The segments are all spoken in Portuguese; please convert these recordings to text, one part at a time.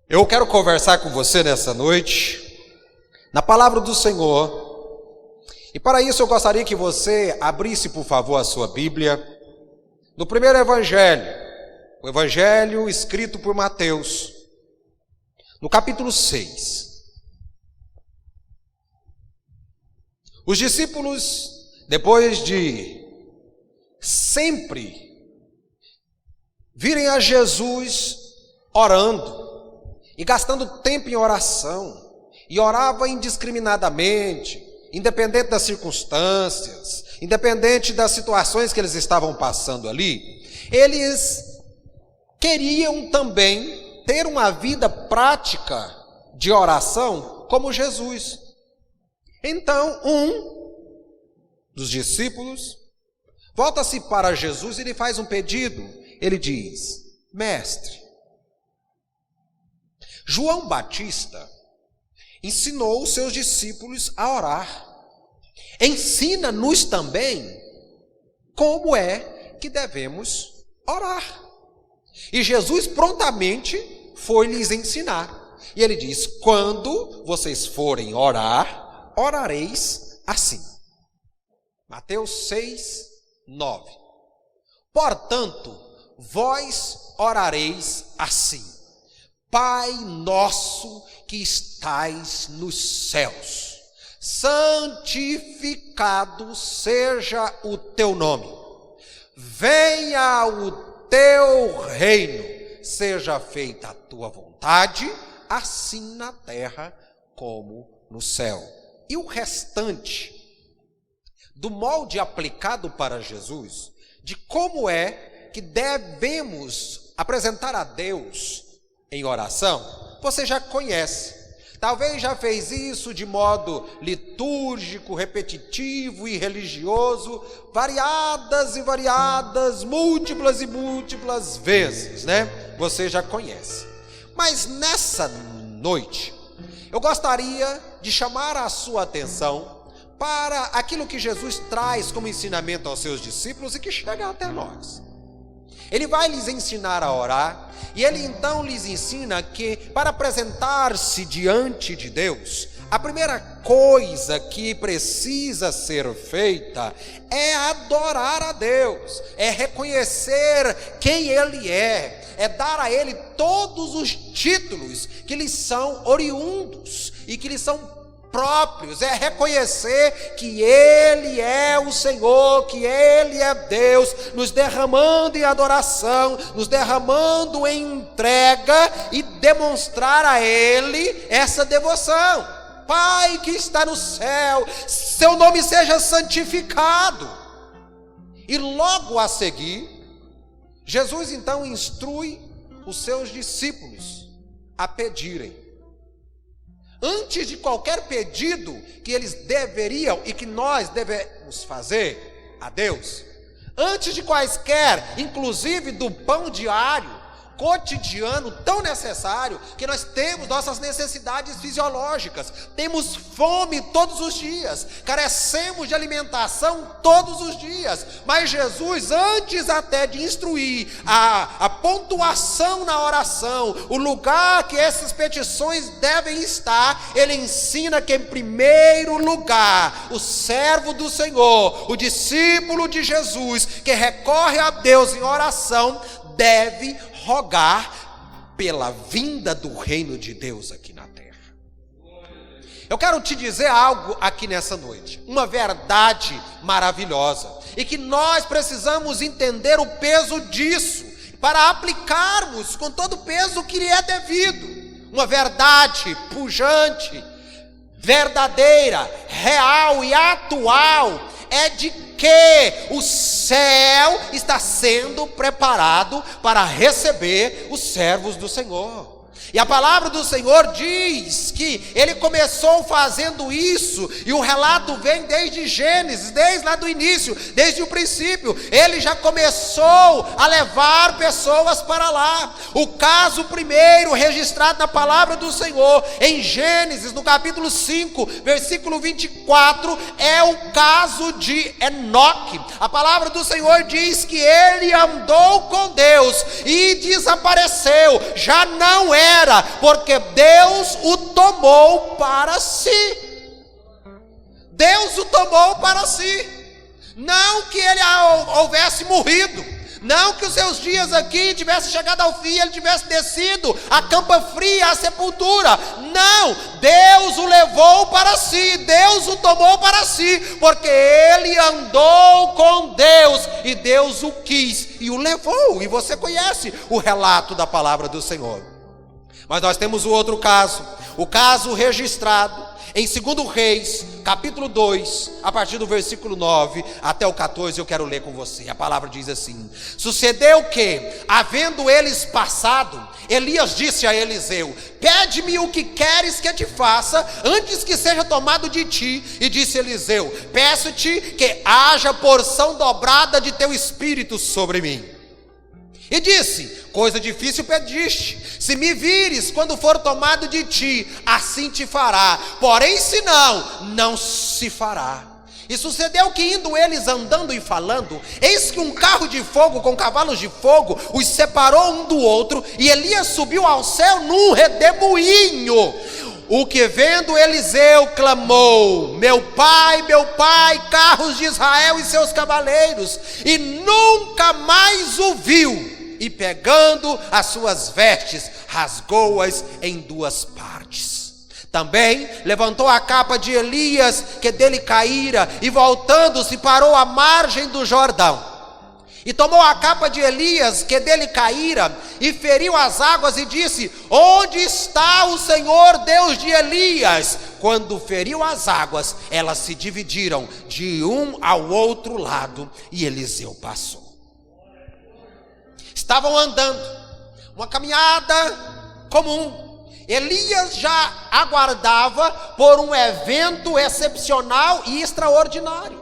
Eu quero conversar com você nessa noite, na palavra do Senhor. E para isso eu gostaria que você abrisse, por favor, a sua Bíblia, no primeiro evangelho, o evangelho escrito por Mateus, no capítulo 6. Os discípulos, depois de sempre virem a Jesus orando e gastando tempo em oração, e orava indiscriminadamente, independente das circunstâncias, independente das situações que eles estavam passando ali, eles queriam também ter uma vida prática de oração como Jesus. Então, um dos discípulos volta-se para Jesus e lhe faz um pedido. Ele diz: Mestre, João Batista ensinou os seus discípulos a orar. Ensina-nos também como é que devemos orar. E Jesus prontamente foi lhes ensinar. E ele diz: quando vocês forem orar, orareis assim. Mateus 6, 9. Portanto, vós orareis assim: Pai nosso que estais nos céus, santificado seja o teu nome. Venha o teu reino, seja feita a tua vontade, assim na terra como no céu. E o restante do molde aplicado para Jesus, de como é que devemos apresentar a Deus em oração, você já conhece. Talvez já fez isso de modo litúrgico, repetitivo e religioso, variadas, múltiplas e múltiplas vezes, né? Você já conhece. Mas nessa noite, eu gostaria de chamar a sua atenção para aquilo que Jesus traz como ensinamento aos seus discípulos e que chega até nós. Ele vai lhes ensinar a orar, e ele então lhes ensina que para apresentar-se diante de Deus, a primeira coisa que precisa ser feita é adorar a Deus, é reconhecer quem Ele é dar a Ele todos os títulos que lhe são oriundos e que lhe são próprios, é reconhecer que Ele é o Senhor, que Ele é Deus, nos derramando em adoração, nos derramando em entrega e demonstrar a Ele essa devoção. Pai que está no céu, seu nome seja santificado. E logo a seguir, Jesus então instrui os seus discípulos a pedirem. Antes de qualquer pedido que eles deveriam e que nós devemos fazer a Deus, antes de quaisquer, inclusive do pão diário, cotidiano, tão necessário, que nós temos nossas necessidades fisiológicas, temos fome todos os dias, carecemos de alimentação todos os dias, mas Jesus, antes até de instruir a pontuação na oração, o lugar que essas petições devem estar, ele ensina que em primeiro lugar, o servo do Senhor, o discípulo de Jesus, que recorre a Deus em oração, deve rogar pela vinda do reino de Deus aqui na terra. Eu quero te dizer algo aqui nessa noite, uma verdade maravilhosa, e que nós precisamos entender o peso disso, para aplicarmos com todo o peso que lhe é devido. Uma verdade pujante, verdadeira, real e atual, é de que o céu está sendo preparado para receber os servos do Senhor. E a palavra do Senhor diz que ele começou fazendo isso, e o relato vem desde Gênesis, desde lá do início, desde o princípio. Ele já começou a levar pessoas para lá. O caso primeiro registrado na palavra do Senhor, em Gênesis, no capítulo 5, versículo 24, é o caso de Enoque. A palavra do Senhor diz que ele andou com Deus e desapareceu, já não era, porque Deus o tomou para si. Deus o tomou para si. Não que ele houvesse morrido, não que os seus dias aqui tivessem chegado ao fim, ele tivesse descido a campa fria, a sepultura. Não, Deus o levou para si, Deus o tomou para si, porque ele andou com Deus, e Deus o quis e o levou. E você conhece o relato da palavra do Senhor. Mas nós temos o outro caso, o caso registrado em 2 Reis, capítulo 2, a partir do versículo 9 até o 14, eu quero ler com você. A palavra diz assim: sucedeu que, havendo eles passado, Elias disse a Eliseu: pede-me o que queres que te faça, antes que seja tomado de ti. E disse Eliseu: peço-te que haja porção dobrada de teu espírito sobre mim. E disse: coisa difícil pediste, se me vires quando for tomado de ti, assim te fará, porém se não, não se fará. E sucedeu que, indo eles andando e falando, eis que um carro de fogo com cavalos de fogo os separou um do outro, e Elias subiu ao céu num redemoinho. O que vendo Eliseu clamou: meu pai, carros de Israel e seus cavaleiros, e nunca mais o viu. E pegando as suas vestes, rasgou-as em 2 partes. Também levantou a capa de Elias, que dele caíra, e voltando-se parou à margem do Jordão. E tomou a capa de Elias, que dele caíra, e feriu as águas, e disse: onde está o Senhor Deus de Elias? Quando feriu as águas, elas se dividiram de um ao outro lado, e Eliseu passou. Estavam andando, uma caminhada comum. Elias já aguardava por um evento excepcional e extraordinário.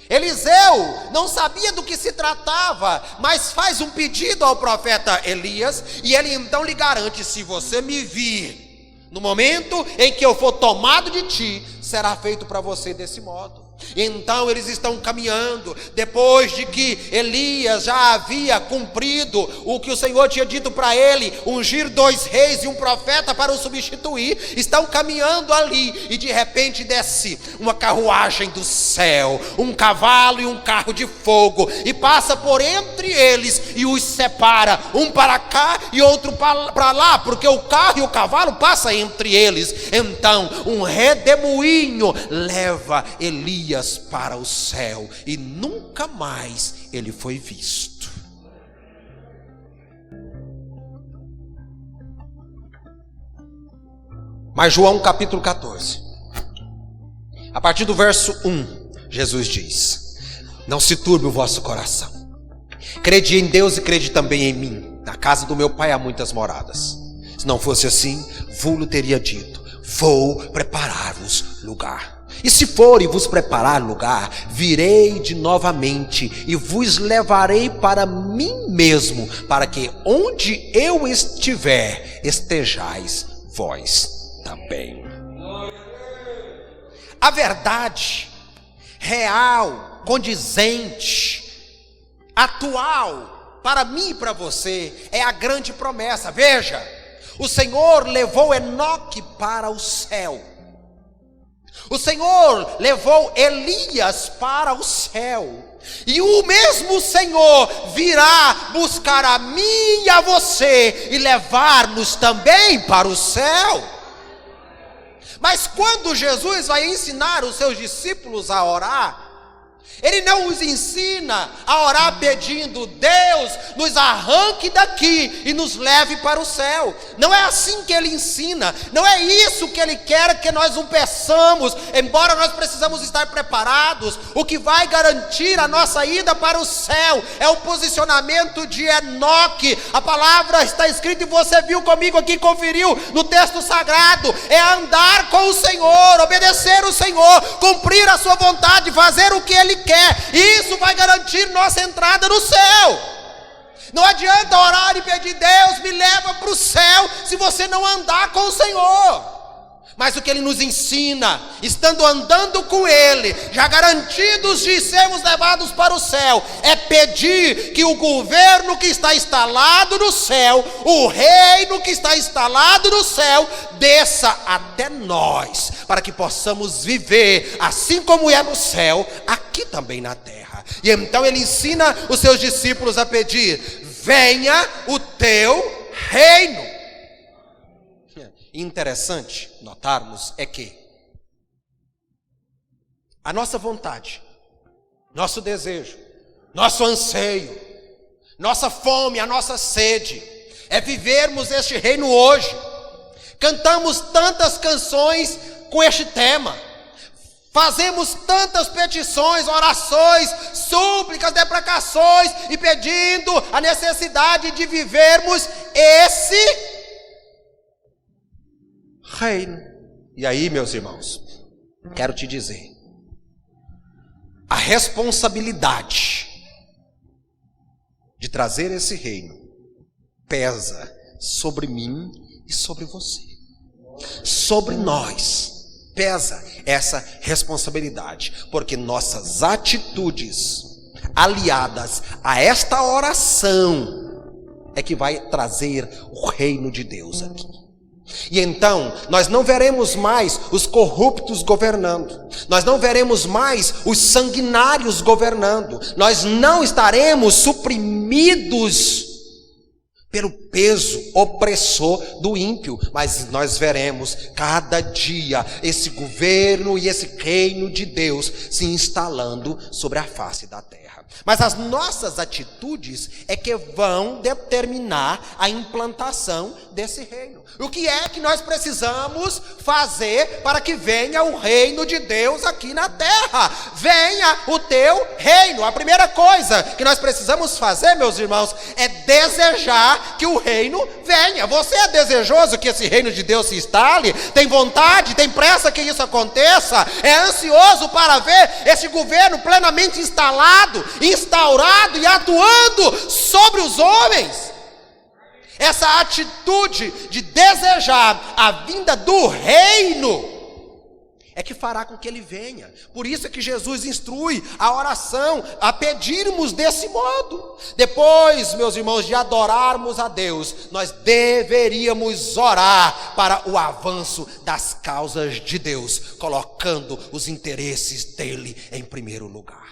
Eliseu não sabia do que se tratava, mas faz um pedido ao profeta Elias, e ele então lhe garante: se você me vir no momento em que eu for tomado de ti, será feito para você desse modo. Então eles estão caminhando, depois de que Elias já havia cumprido o que o Senhor tinha dito para ele, ungir 2 reis e um profeta para o substituir. Estão caminhando ali, e de repente desce uma carruagem do céu, um cavalo e um carro de fogo, e passa por entre eles e os separa, um para cá e outro para lá, porque o carro e o cavalo passam entre eles. Então um redemoinho leva Elias para o céu, e nunca mais ele foi visto. Mas João capítulo 14, a partir do verso 1, Jesus diz: não se turbe o vosso coração, crede em Deus e crede também em mim. Na casa do meu pai há muitas moradas. Se não fosse assim, vou-lhe teria dito: vou preparar-vos lugar. E se for e vos preparar lugar, virei de novamente e vos levarei para mim mesmo, para que onde eu estiver, estejais vós também. A verdade real, condizente, atual, para mim e para você, é a grande promessa. Veja, o Senhor levou Enoque para o céu. O Senhor levou Elias para o céu. E o mesmo Senhor virá buscar a mim e a você e levar-nos também para o céu. Mas quando Jesus vai ensinar os seus discípulos a orar, Ele não nos ensina a orar pedindo: Deus, nos arranque daqui e nos leve para o céu. Não é assim que ele ensina. Não é isso que ele quer que nós o peçamos. Embora nós precisamos estar preparados, o que vai garantir a nossa ida para o céu é o posicionamento de Enoque. A palavra está escrita, e você viu comigo aqui, conferiu no texto sagrado: é andar com o Senhor, obedecer o Senhor, cumprir a sua vontade, fazer o que ele quer. Isso vai garantir nossa entrada no céu. Não adianta orar e pedir: Deus, me leva para o céu, se você não andar com o Senhor. Mas o que ele nos ensina, estando andando com ele, já garantidos de sermos levados para o céu, é pedir que o governo que está instalado no céu, o reino que está instalado no céu, desça até nós, para que possamos viver assim como é no céu, aqui também na terra. E então ele ensina os seus discípulos a pedir: venha o teu reino. Interessante notarmos é que a nossa vontade, nosso desejo, nosso anseio, nossa fome, a nossa sede é vivermos este reino hoje. Cantamos tantas canções com este tema, fazemos tantas petições, orações, súplicas, deprecações, e pedindo a necessidade de vivermos esse reino. E aí, meus irmãos, quero te dizer, a responsabilidade de trazer esse reino pesa sobre mim e sobre você. Sobre nós pesa essa responsabilidade, porque nossas atitudes aliadas a esta oração é que vai trazer o reino de Deus aqui. E então, nós não veremos mais os corruptos governando, nós não veremos mais os sanguinários governando, nós não estaremos suprimidos pelo peso opressor do ímpio, mas nós veremos cada dia esse governo e esse reino de Deus se instalando sobre a face da terra. Mas as nossas atitudes é que vão determinar a implantação desse reino. O que é que nós precisamos fazer para que venha o reino de Deus aqui na terra? Venha o teu reino. A primeira coisa que nós precisamos fazer, meus irmãos, é desejar que o reino venha. Você é desejoso que esse reino de Deus se instale? Tem vontade, tem pressa que isso aconteça? É ansioso para ver esse governo plenamente instalado, instaurado e atuando sobre os homens? Essa atitude de desejar a vinda do reino é que fará com que ele venha. Por isso é que Jesus instrui a oração, a pedirmos desse modo. Depois, meus irmãos, de adorarmos a Deus, nós deveríamos orar para o avanço das causas de Deus, colocando os interesses dele em primeiro lugar.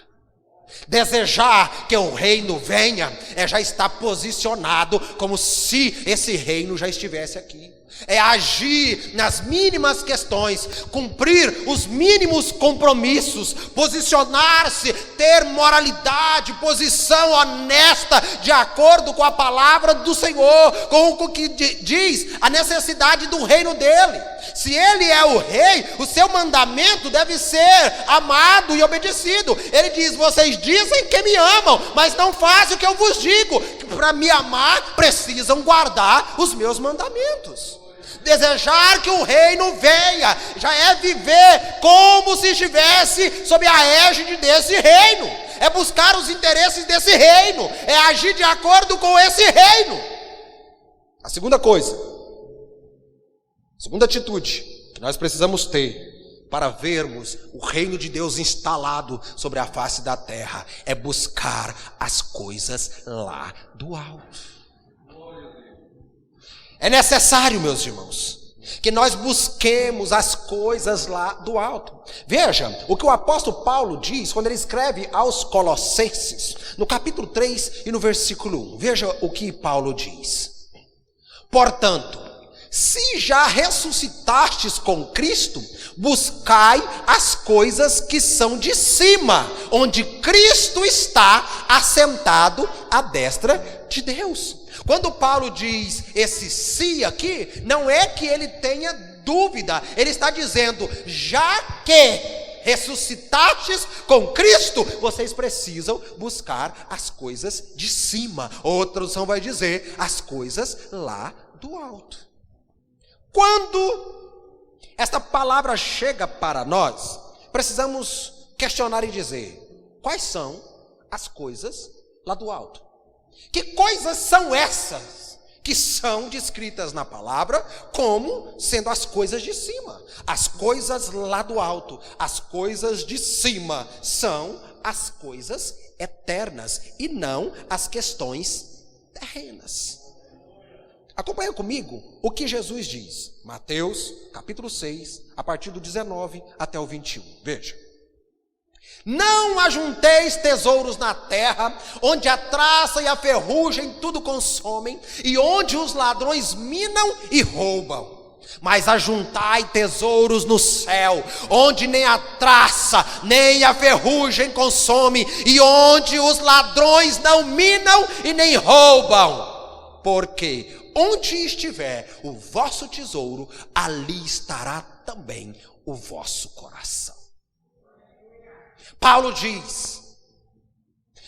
Desejar que o reino venha é já estar posicionado como se esse reino já estivesse aqui. É agir nas mínimas questões, cumprir os mínimos compromissos, posicionar-se, ter moralidade, posição honesta, de acordo com a palavra do Senhor, com o que diz a necessidade do reino dele. Se ele é o rei, o seu mandamento deve ser amado e obedecido. Ele diz: vocês dizem que me amam, mas não fazem o que eu vos digo. Para me amar, precisam guardar os meus mandamentos. Desejar que o reino venha já é viver como se estivesse sob a égide desse reino, é buscar os interesses desse reino, é agir de acordo com esse reino. A segunda coisa, a segunda atitude que nós precisamos ter para vermos o reino de Deus instalado sobre a face da terra é buscar as coisas lá do alto. É necessário, meus irmãos, que nós busquemos as coisas lá do alto. Veja o que o apóstolo Paulo diz quando ele escreve aos Colossenses, no capítulo 3 e no versículo 1. Veja o que Paulo diz: portanto, se já ressuscitastes com Cristo, buscai as coisas que são de cima, onde Cristo está assentado à destra de Deus. Quando Paulo diz esse se aqui, não é que ele tenha dúvida, ele está dizendo, já que ressuscitastes com Cristo, vocês precisam buscar as coisas de cima. Outra tradução vai dizer, as coisas lá do alto. Quando esta palavra chega para nós, precisamos questionar e dizer, quais são as coisas lá do alto? Que coisas são essas que são descritas na palavra como sendo as coisas de cima? As coisas lá do alto, as coisas de cima são as coisas eternas e não as questões terrenas. Acompanha comigo o que Jesus diz. Mateus, capítulo 6, a partir do 19 até o 21. Veja. Não ajunteis tesouros na terra, onde a traça e a ferrugem tudo consomem, e onde os ladrões minam e roubam. Mas ajuntai tesouros no céu, onde nem a traça, nem a ferrugem consome, e onde os ladrões não minam e nem roubam. Porque onde estiver o vosso tesouro, ali estará também o vosso coração. Paulo diz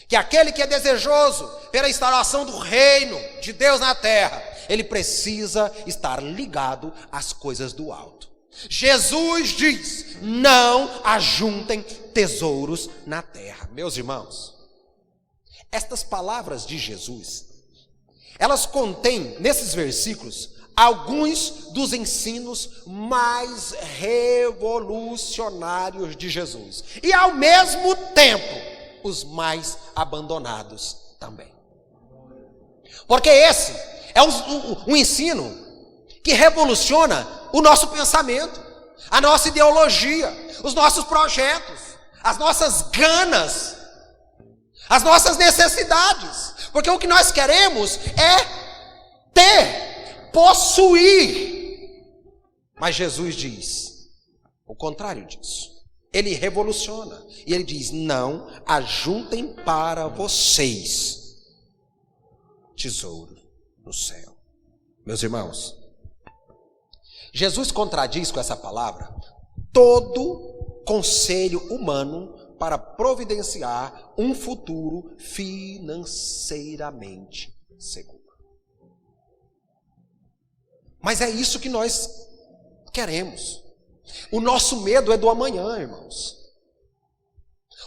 que aquele que é desejoso pela instalação do reino de Deus na terra, ele precisa estar ligado às coisas do alto. Jesus diz, não ajuntem tesouros na terra. Meus irmãos, estas palavras de Jesus, elas contêm, nesses versículos, alguns dos ensinos mais revolucionários de Jesus. E ao mesmo tempo, os mais abandonados também. Porque esse é um ensino que revoluciona o nosso pensamento, a nossa ideologia, os nossos projetos, as nossas ganas, as nossas necessidades. Porque o que nós queremos é ter, possuir. Mas Jesus diz o contrário disso. Ele revoluciona e ele diz, não ajuntem para vocês tesouro no céu. Meus irmãos, Jesus contradiz com essa palavra todo conselho humano para providenciar um futuro financeiramente seguro. Mas é isso que nós queremos. O nosso medo é do amanhã, irmãos.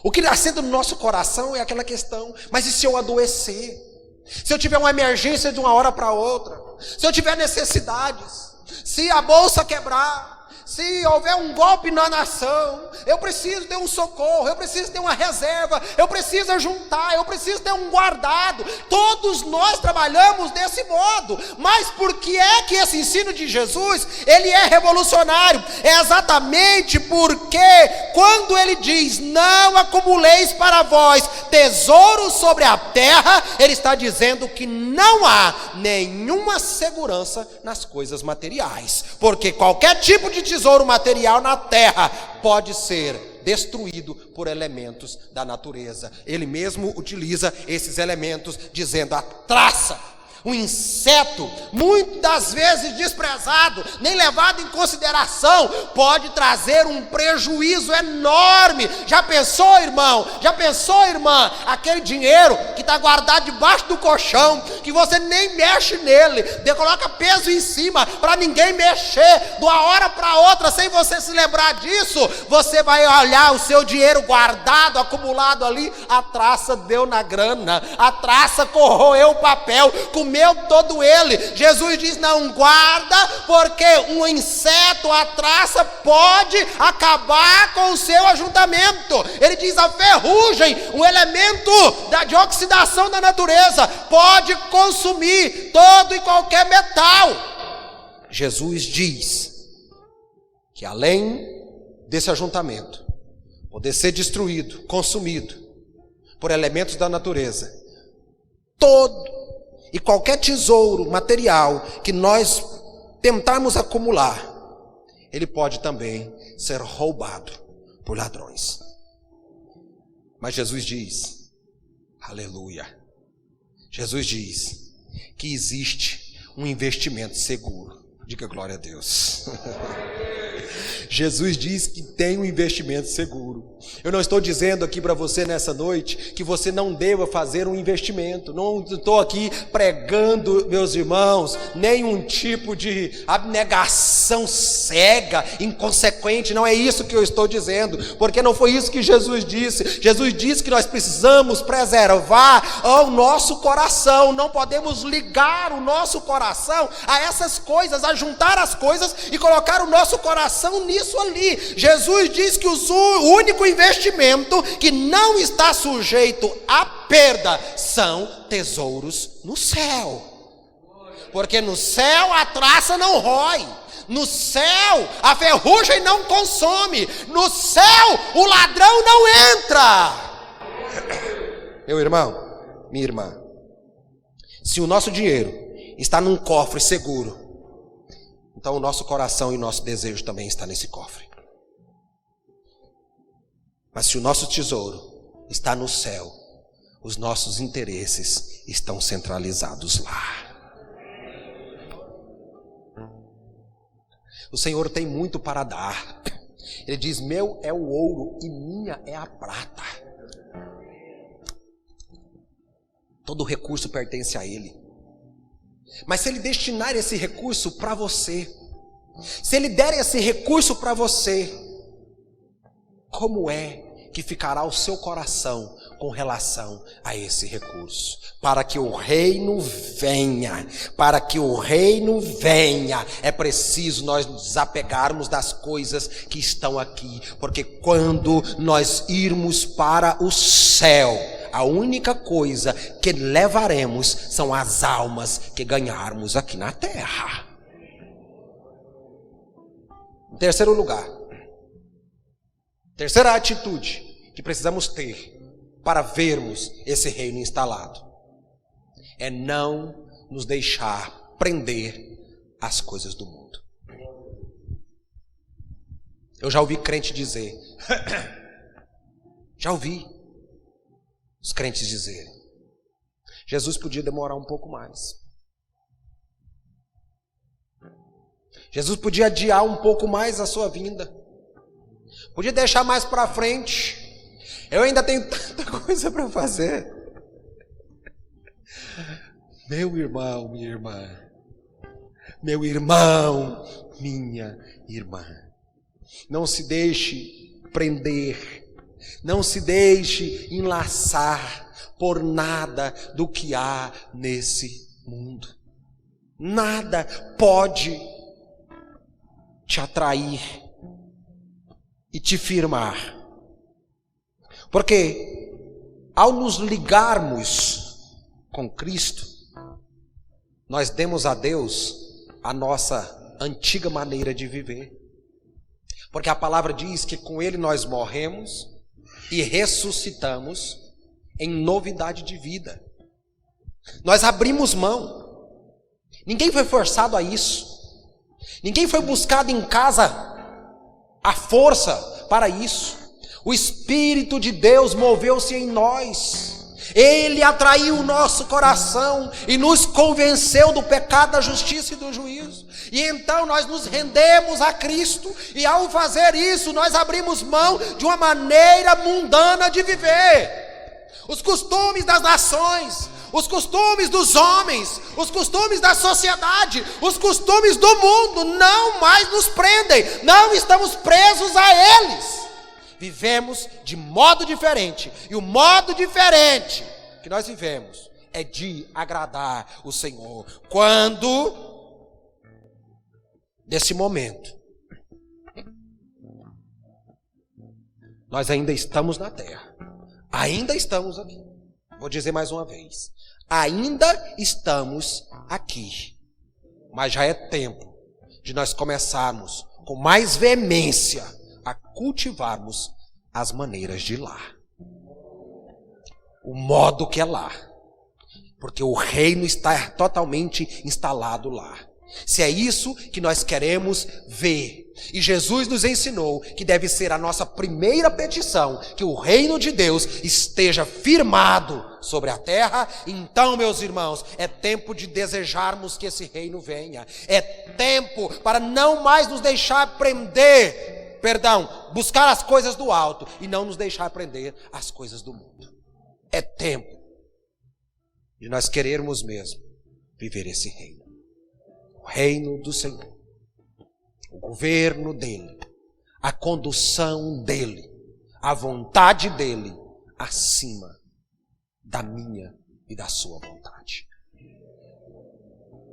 O que assenta no nosso coração é aquela questão, mas e se eu adoecer? Se eu tiver uma emergência de uma hora para outra? Se eu tiver necessidades? Se a bolsa quebrar? Se houver um golpe na nação, eu preciso ter um socorro, eu preciso ter uma reserva, eu preciso juntar, eu preciso ter um guardado. Todos nós trabalhamos desse modo. Mas por que é que esse ensino de Jesus, ele é revolucionário? É exatamente porque quando ele diz, não acumuleis para vós tesouros sobre a terra, ele está dizendo que não há nenhuma segurança nas coisas materiais. Porque qualquer tipo de tesouro material na terra pode ser destruído por elementos da natureza. Ele mesmo utiliza esses elementos dizendo a traça, um inseto, muitas vezes desprezado, nem levado em consideração, pode trazer um prejuízo enorme. Já pensou, irmão? Já pensou, irmã? Aquele dinheiro que está guardado debaixo do colchão, que você nem mexe nele, coloca peso em cima para ninguém mexer, de uma hora para outra, sem você se lembrar disso, você vai olhar o seu dinheiro guardado, acumulado ali, a traça deu na grana, a traça corroeu o papel, comeu todo ele. Jesus diz, não guarda, porque um inseto, a traça, pode acabar com o seu ajuntamento. Ele diz, a ferrugem, um elemento de oxidação da natureza, pode consumir todo e qualquer metal. Jesus diz que além desse ajuntamento poder ser destruído, consumido por elementos da natureza, todo e qualquer tesouro material que nós tentarmos acumular, ele pode também ser roubado por ladrões. Mas Jesus diz, aleluia, Jesus diz que existe um investimento seguro. Diga glória a Deus. Jesus diz que tem um investimento seguro. Eu não estou dizendo aqui para você nessa noite que você não deva fazer um investimento. Não estou aqui pregando, meus irmãos, nenhum tipo de abnegação cega, inconsequente. Não é isso que eu estou dizendo, porque não foi isso que Jesus disse. Jesus disse que nós precisamos preservar o nosso coração. Não podemos ligar o nosso coração a essas coisas, a juntar as coisas e colocar o nosso coração nisso ali. Jesus diz que o único investimento que não está sujeito à perda são tesouros no céu. Porque no céu a traça não rói, no céu a ferrugem não consome, no céu o ladrão não entra. Meu irmão, minha irmã, se o nosso dinheiro está num cofre seguro, então o nosso coração e o nosso desejo também está nesse cofre. Mas se o nosso tesouro está no céu, os nossos interesses estão centralizados lá. O Senhor tem muito para dar. Ele diz, meu é o ouro e minha é a prata. Todo recurso pertence a Ele. Mas se Ele destinar esse recurso para você, se Ele der esse recurso para você, como é que ficará o seu coração com relação a esse recurso? Para que o reino venha, é preciso nós nos desapegarmos das coisas que estão aqui, porque quando nós irmos para o céu, a única coisa que levaremos são as almas que ganharmos aqui na terra. Em terceiro lugar, terceira atitude que precisamos ter para vermos esse reino instalado é não nos deixar prender às coisas do mundo. Eu já ouvi crente dizer, já ouvi os crentes dizerem, Jesus podia demorar um pouco mais. Jesus podia adiar um pouco mais a sua vinda. Podia deixar mais para frente. Eu ainda tenho tanta coisa para fazer. Meu irmão, minha irmã. Meu irmão, minha irmã. Não se deixe prender. Não se deixe enlaçar por nada do que há nesse mundo. Nada pode te atrair e te firmar. Porque ao nos ligarmos com Cristo, nós demos a Deus a nossa antiga maneira de viver. Porque a palavra diz que com Ele nós morremos e ressuscitamos em novidade de vida. Nós abrimos mão. Ninguém foi forçado a isso. Ninguém foi buscado em casa à força para isso. O Espírito de Deus moveu-se em nós. Ele atraiu o nosso coração e nos convenceu do pecado, da justiça e do juízo. E então nós nos rendemos a Cristo, e ao fazer isso nós abrimos mão de uma maneira mundana de viver. Os costumes das nações, os costumes dos homens, os costumes da sociedade, os costumes do mundo não mais nos prendem, não estamos presos a eles. Vivemos de modo diferente, e o modo diferente que nós vivemos é de agradar o Senhor. Quando, nesse momento, nós ainda estamos na terra, ainda estamos aqui. Vou dizer mais uma vez, ainda estamos aqui, mas já é tempo de nós começarmos com mais veemência a cultivarmos as maneiras de lá, o modo que é lá, porque o reino está totalmente instalado lá. Se é isso que nós queremos ver. E Jesus nos ensinou que deve ser a nossa primeira petição, que o reino de Deus esteja firmado sobre a terra. Então, meus irmãos, é tempo de desejarmos que esse reino venha. É tempo para não mais nos deixar buscar as coisas do alto e não nos deixar prender as coisas do mundo. É tempo de nós querermos mesmo viver esse reino. O reino do Senhor. O governo dele, a condução dele, a vontade dele, acima da minha e da sua vontade.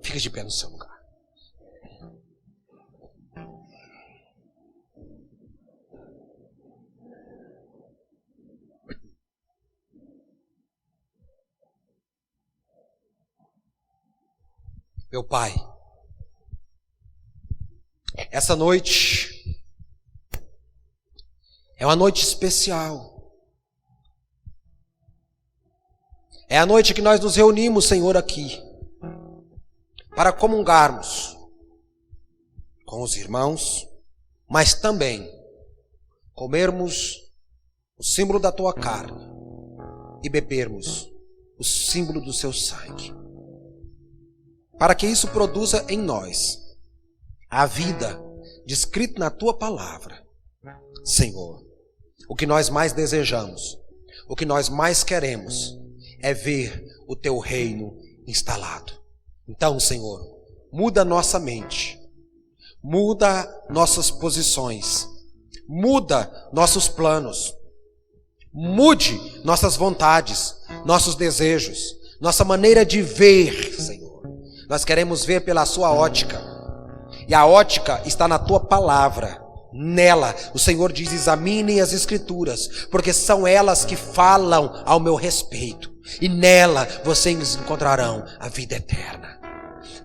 Fique de pé no seu lugar. Meu Pai, essa noite é uma noite especial. É a noite que nós nos reunimos, Senhor, aqui para comungarmos com os irmãos, mas também comermos o símbolo da Tua carne e bebermos o símbolo do Seu sangue, para que isso produza em nós a vida descrita na Tua palavra. Senhor, o que nós mais desejamos, o que nós mais queremos é ver o Teu reino instalado. Então, Senhor, muda nossa mente, muda nossas posições, muda nossos planos, mude nossas vontades, nossos desejos, nossa maneira de ver, Senhor. Nós queremos ver pela Sua ótica. E a ótica está na Tua palavra. Nela, o Senhor diz: examinem as Escrituras, porque são elas que falam ao meu respeito. E nela vocês encontrarão a vida eterna.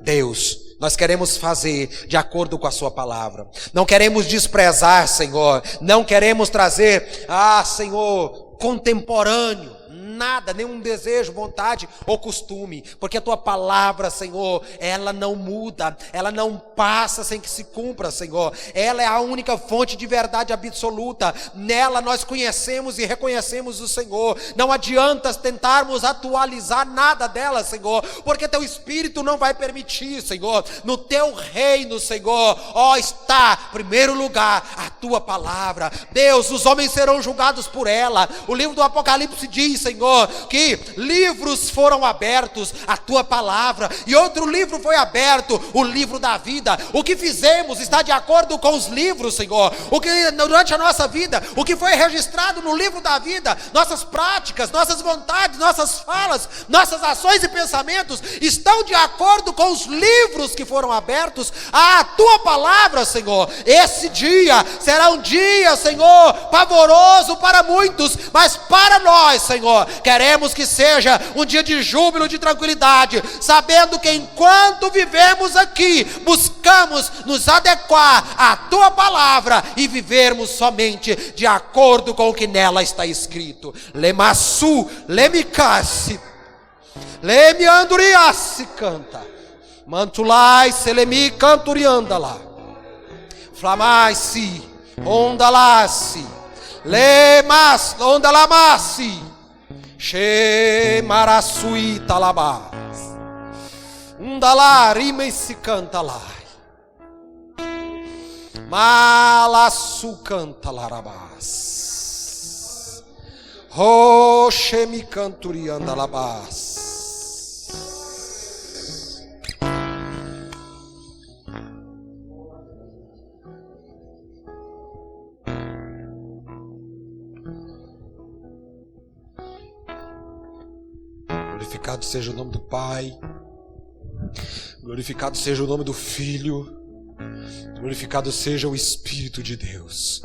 Deus, nós queremos fazer de acordo com a Sua palavra. Não queremos desprezar, Senhor. Não queremos trazer, Senhor, contemporâneo. Nada, nenhum desejo, vontade ou costume, porque a Tua palavra, Senhor, ela não muda, ela não passa sem que se cumpra, Senhor. Ela é a única fonte de verdade absoluta. Nela nós conhecemos e reconhecemos o Senhor. Não adianta tentarmos atualizar nada dela, Senhor, porque Teu Espírito não vai permitir, Senhor. No Teu reino, Senhor, está, em primeiro lugar, a Tua palavra. Deus, os homens serão julgados por ela. O livro do Apocalipse diz, Senhor, que livros foram abertos, a Tua palavra, e outro livro foi aberto, o livro da vida. O que fizemos está de acordo com os livros, Senhor. O que durante a nossa vida, o que foi registrado no livro da vida, nossas práticas, nossas vontades, nossas falas, nossas ações e pensamentos estão de acordo com os livros que foram abertos à Tua palavra, Senhor. Esse dia será um dia, Senhor, pavoroso para muitos, mas para nós, Senhor, queremos que seja um dia de júbilo, de tranquilidade, sabendo que enquanto vivemos aqui, buscamos nos adequar à Tua palavra e vivermos somente de acordo com o que nela está escrito. Lemassu, lemicassi, lemianduriassi canta, mantulai, selemi canturiandala, flamai-se, ondalassi, lemas, ondalamassi, She marasui talabás, undalá rima se canta lá, malassu canta larabás, roche me canturianda labás. Glorificado seja o nome do Pai, glorificado seja o nome do Filho, glorificado seja o Espírito de Deus.